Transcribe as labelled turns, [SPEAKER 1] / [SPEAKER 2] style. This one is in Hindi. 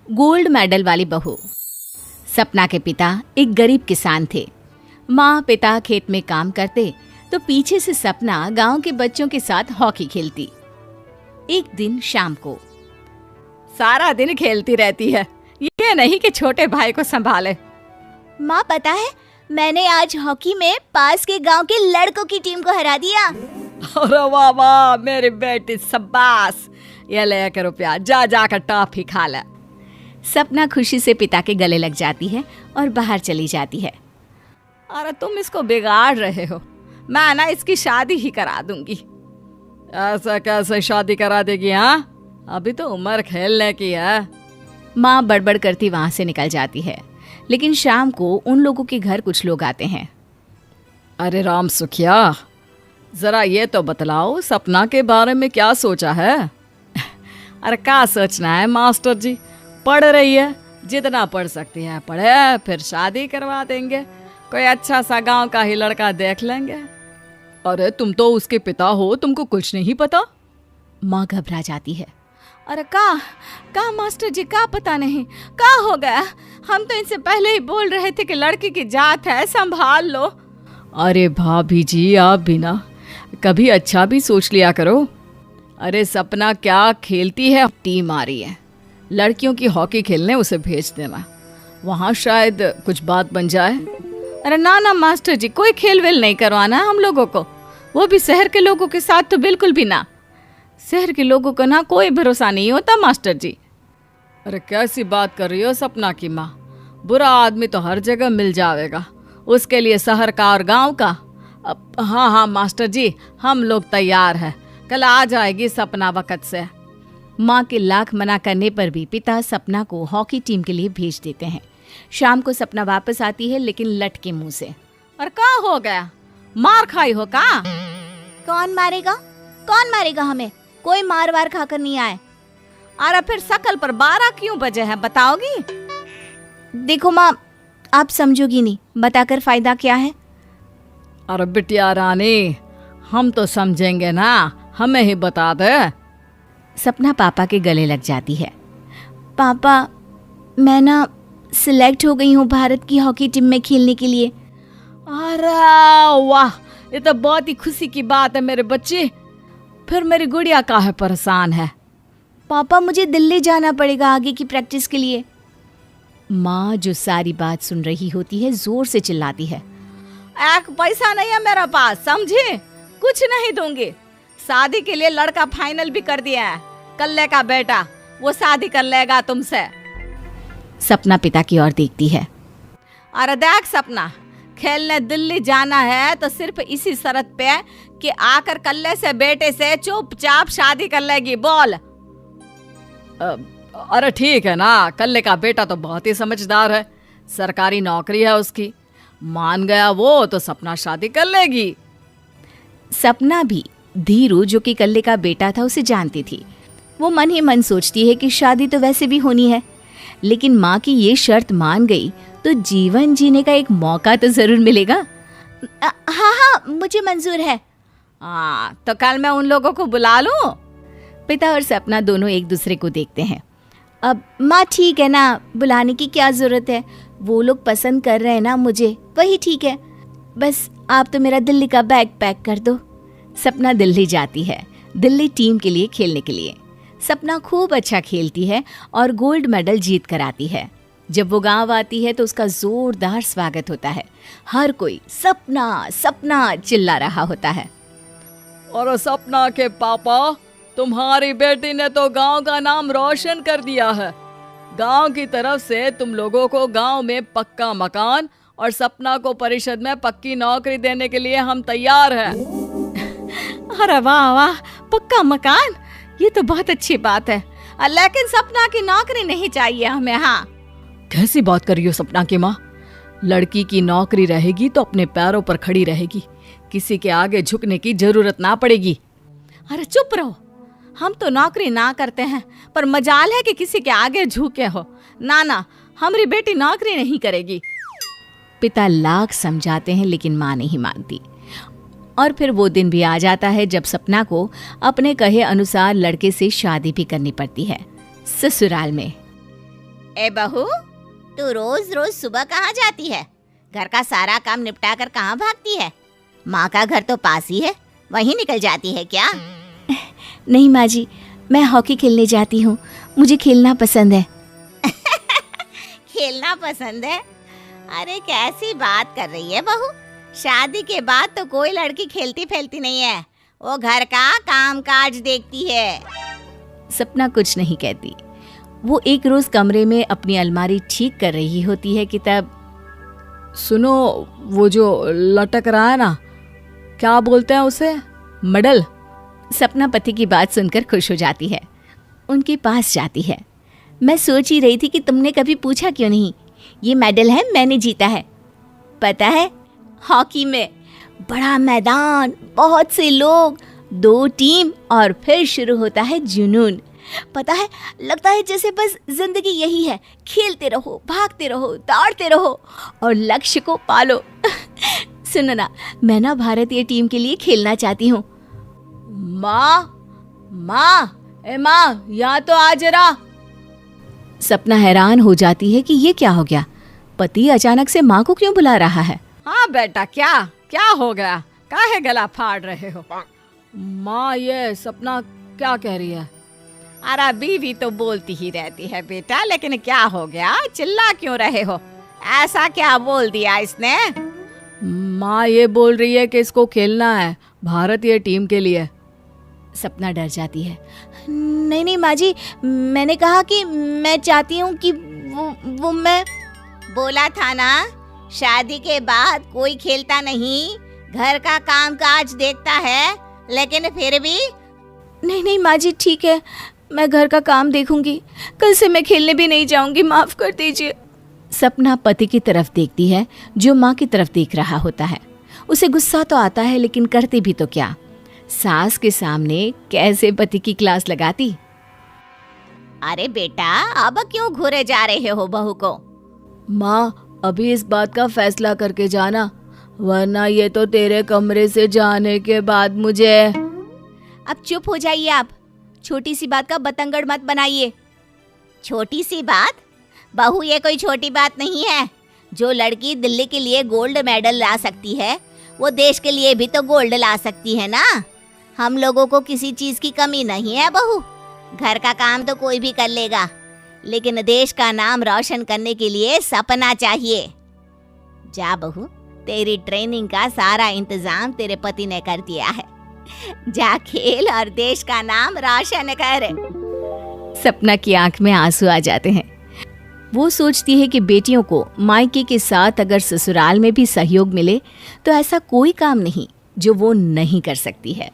[SPEAKER 1] गोल्ड मेडल वाली बहू। सपना के पिता एक गरीब किसान थे। माँ पिता खेत में काम करते तो पीछे से सपना गांव के बच्चों के साथ हॉकी खेलती। एक दिन शाम को, सारा दिन खेलती रहती है, ये नहीं कि छोटे भाई को संभाले।
[SPEAKER 2] माँ पता है, मैंने आज हॉकी में पास के गांव के लड़कों की टीम को हरा दिया।
[SPEAKER 1] अरे वाह वाह मेरी बेटी, शाबाश। ये ले कर रुपया, जा जाकर टॉफी खा ले। सपना खुशी से पिता के गले लग जाती है और बाहर चली जाती है। अरे तुम इसको बिगाड़ रहे हो, मैं ना इसकी शादी ही करा दूंगी। ऐसा कैसे शादी करा देगी? हाँ, अभी तो उम्र खेलने की है। माँ बड़बड़ करती वहां से निकल जाती है। लेकिन शाम को उन लोगों के घर कुछ लोग आते हैं। अरे राम सुखिया, जरा ये तो बतलाओ, सपना के बारे में क्या सोचा है? अरे क्या सोचना है मास्टर जी, पढ़ रही है, जितना पढ़ सकती है पढ़े, फिर शादी करवा देंगे, कोई अच्छा सा गांव का ही लड़का देख लेंगे। अरे तुम तो उसके पिता हो, तुमको कुछ नहीं पता? माँ घबरा जाती है। अरे का मास्टर जी, का पता नहीं, का हो गया? हम तो इनसे पहले ही बोल रहे थे कि लड़की की जात है, संभाल लो। अरे भाभी जी, आप भी ना कभी अच्छा भी सोच लिया करो। अरे सपना क्या खेलती है, टीम आ रही है, लड़कियों की हॉकी खेलने उसे भेज देना, वहाँ शायद कुछ बात बन जाए। अरे ना ना मास्टर जी, कोई खेल वेल नहीं करवाना हम लोगों को, वो भी शहर के लोगों के साथ तो बिल्कुल भी ना। शहर के लोगों का ना कोई भरोसा नहीं होता मास्टर जी। अरे कैसी बात कर रही हो सपना की माँ, बुरा आदमी तो हर जगह मिल जाएगा, उसके लिए शहर का और गांव का। हाँ हाँ मास्टर जी, हम लोग तैयार हैं, कल आ जाएगी सपना वक्त से। माँ के लाख मना करने पर भी पिता सपना को हॉकी टीम के लिए भेज देते हैं। शाम को सपना वापस आती है, लेकिन लट के मुंह से। और क्या हो गया, मार खाई हो का?
[SPEAKER 2] कौन मारेगा हमें? कोई मार वार खाकर नहीं आए।
[SPEAKER 1] अरे फिर शकल पर 12 क्यों बजे हैं, बताओगी?
[SPEAKER 2] देखो माँ, आप समझोगी नहीं, बताकर फायदा क्या है?
[SPEAKER 1] अरे बिटिया रानी, हम तो समझेंगे ना, हमें ही बता दे। सपना पापा के गले लग जाती है।
[SPEAKER 2] पापा, मैं ना सिलेक्ट हो गई हूँ भारत की हॉकी टीम में खेलने के लिए।
[SPEAKER 1] अरे वाह, ये तो बहुत ही खुशी की बात है मेरे बच्चे। फिर मेरी गुड़िया काहे परेशान है?
[SPEAKER 2] पापा, मुझे दिल्ली जाना पड़ेगा आगे की प्रैक्टिस के लिए।
[SPEAKER 1] माँ जो सारी बात सुन रही होती है, जोर से चिल्लाती है। एक पैसा नहीं है मेरे पास, समझे? कुछ नहीं दूंगी। शादी के लिए लड़का फाइनल भी कर दिया है, कल्ले का बेटा, वो शादी कर लेगा तुमसे। सपना पिता की ओर देखती है। अरे देख सपना, खेलने दिल्ली जाना है तो सिर्फ इसी शर्त पे कि आकर कल्ले से बेटे से चुपचाप शादी कर लेगी, बोल। अरे ठीक है ना, कल्ले का बेटा तो बहुत ही समझदार है, सरकारी नौकरी है उसकी, मान गया वो तो सपना शादी कर लेगी। सपना भी धीरू, जो कि कल्ले का बेटा था, उसे जानती थी। वो मन ही मन सोचती है कि शादी तो वैसे भी होनी है, लेकिन माँ की ये शर्त मान गई तो जीवन जीने का एक मौका तो जरूर मिलेगा।
[SPEAKER 2] हाँ, मुझे मंजूर है।
[SPEAKER 1] हाँ, तो कल मैं उन लोगों को बुला लूं? पिता और सपना दोनों एक दूसरे को देखते हैं।
[SPEAKER 2] अब माँ ठीक है ना, बुलाने की क्या जरूरत है, वो लोग पसंद कर रहे हैं ना मुझे, वही ठीक है। बस आप तो मेरा दिल्ली का बैग पैक कर दो।
[SPEAKER 1] सपना दिल्ली जाती है, दिल्ली टीम के लिए खेलने के लिए। सपना खूब अच्छा खेलती है और गोल्ड मेडल जीत कर आती है। जब वो गांव आती है तो उसका जोरदार स्वागत होता है। हर कोई सपना सपना चिल्ला रहा होता है। और सपना के पापा, तुम्हारी बेटी ने तो गांव का नाम रोशन कर दिया है। गांव की तरफ से तुम लोगों को गांव में पक्का मकान और सपना को परिषद में पक्की नौकरी देने के लिए हम तैयार हैं। अरे वाह वाह, पक्का मकान, ये तो बहुत अच्छी बात है, लेकिन सपना की नौकरी नहीं चाहिए हमें। हाँ, कैसी बात कर रही हो सपना की माँ? लड़की की नौकरी रहेगी तो अपने पैरों पर खड़ी रहेगी, किसी के आगे झुकने की जरूरत ना पड़ेगी। अरे चुप रहो, हम तो नौकरी ना करते हैं, पर मजाल है कि किसी के आगे झुके हो। ना ना, हमारी बेटी नौकरी नहीं करेगी। पिता लाख समझाते हैं, लेकिन माँ नहीं मानती। और फिर वो दिन भी आ जाता है जब सपना को अपने कहे अनुसार लड़के से शादी भी करनी पड़ती है। ससुराल में
[SPEAKER 2] ए बहू, तू रोज रोज सुबह कहाँ जाती है? घर का सारा काम निपटा कर कहाँ भागती है? माँ का घर तो पास ही है, वहीं निकल जाती है क्या? नहीं माँ जी, मैं हॉकी खेलने जाती हूँ, मुझे खेलना पसंद है। खेलना पसंद है? अरे कैसी बात कर रही है बहू, शादी के बाद तो कोई लड़की खेलती फैलती नहीं है, वो घर का काम काज देखती है। सपना कुछ नहीं कहती। वो एक रोज कमरे में अपनी अलमारी ठीक कर रही होती है कि तब
[SPEAKER 1] सुनो, वो जो लटक रहा है ना, क्या बोलते हैं उसे? मेडल।
[SPEAKER 2] सपना पति की बात सुनकर खुश हो जाती है, उनके पास जाती है। मैं सोच ही रही थी कि तुमने कभी पूछा क्यों नहीं। ये मेडल है, मैंने जीता है। पता है, हॉकी में बड़ा मैदान, बहुत से लोग, 2 टीम और फिर शुरू होता है जुनून। पता है, लगता है जैसे बस जिंदगी यही है, खेलते रहो, भागते रहो, दौड़ते रहो और लक्ष्य को पालो। सुनो ना, मैं ना भारतीय टीम के लिए खेलना चाहती हूँ।
[SPEAKER 1] माँ, यहाँ तो आ जरा।
[SPEAKER 2] सपना हैरान हो जाती है कि ये क्या हो गया, पति अचानक से माँ को क्यों बुला रहा है।
[SPEAKER 1] हाँ बेटा, क्या हो गया? काहे गला फाड़ रहे हो? माँ, ये सपना क्या कह रही है?
[SPEAKER 2] अरे बीवी तो बोलती ही रहती है बेटा, लेकिन क्या हो गया, चिल्ला क्यों रहे हो? ऐसा क्या बोल दिया इसने?
[SPEAKER 1] माँ ये बोल रही है कि इसको खेलना है भारतीय टीम के लिए।
[SPEAKER 2] सपना डर जाती है। नहीं माँ जी, मैंने कहा कि मैं चाहती हूँ कि वो मैं बोला था ना, शादी के बाद कोई खेलता नहीं, घर का काम काज देखता है, लेकिन फिर भी। नहीं माँ जी, ठीक है, मैं घर का काम देखूंगी, कल से मैं खेलने भी नहीं जाऊंगी, माफ कर दीजिए। सपना पति की तरफ देखती है जो माँ की तरफ देख रहा होता है। उसे गुस्सा तो आता है, लेकिन करती भी तो क्या, सास के सामने कैसे पति की क्लास लगाती। अरे बेटा, अब क्यों घूरे जा रहे हो बहू को?
[SPEAKER 1] माँ, अभी इस बात का फैसला करके जाना, वरना ये तो तेरे कमरे से जाने के बाद मुझे।
[SPEAKER 2] अब चुप हो जाइए आप, छोटी सी बात का बतंगड़ मत बनाइए। छोटी सी बात? बहू, ये कोई छोटी बात नहीं है। जो लड़की दिल्ली के लिए गोल्ड मेडल ला सकती है, वो देश के लिए भी तो गोल्ड ला सकती है ना। हम लोगों को किसी चीज की कमी नहीं है बहू, घर का काम तो कोई भी कर लेगा, लेकिन देश का नाम रोशन करने के लिए सपना चाहिए। जा बहू, तेरी ट्रेनिंग का सारा इंतजाम तेरे पति ने कर दिया है, जा खेल और देश का नाम रोशन कर। सपना की आंख में आंसू आ जाते हैं। वो सोचती है कि बेटियों को मायके के साथ अगर ससुराल में भी सहयोग मिले तो ऐसा कोई काम नहीं जो वो नहीं कर सकती है।